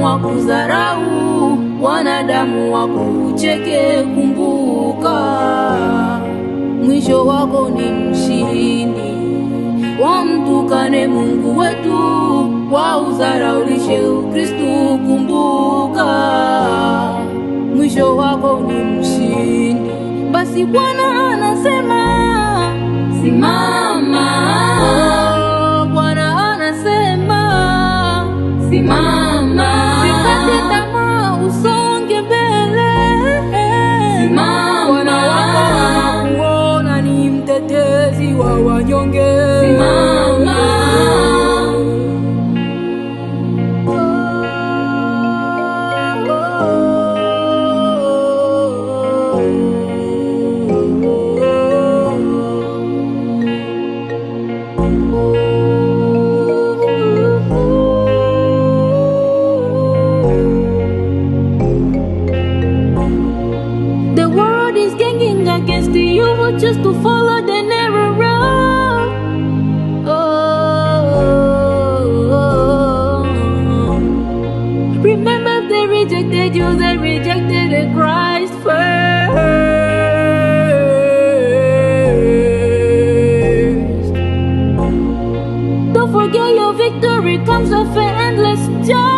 wakudharau, wanadamu wakucheke. Kumbuka mwisho wako ni mshindi. Wamtukane Mungu wetu, waudharaulishe Ukristo. Kumbuka mwisho wako ni mshindi. Basi Bwana anasema simama. Bwana anasema simama. Usikate tamaa, usonge mbele. Simama. Bwana wako anakuona, ni mtetezi wa wanyonge. Simama. The world is ganging against you just to follow the narrow road. Oh. Remember, they rejected you, they rejected the Christ first. Don't forget your victory comes with an endless joy.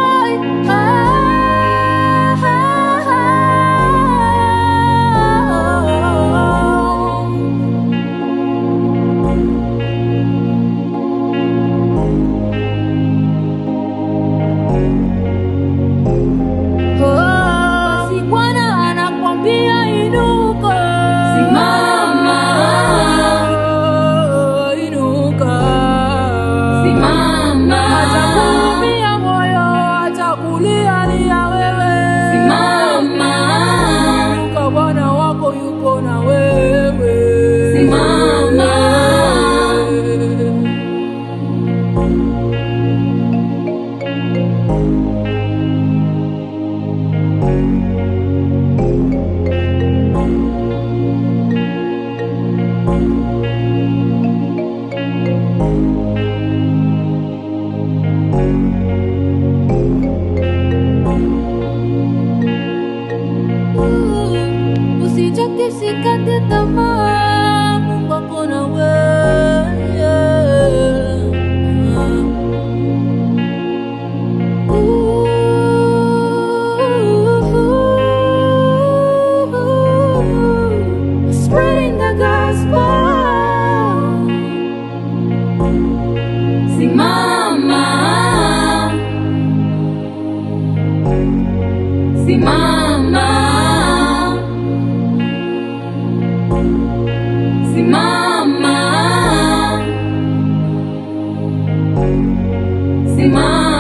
Usikate tamaa, Mungu ako na wewe. Spreading the gospel. Simama. Simama. Simama. Simama.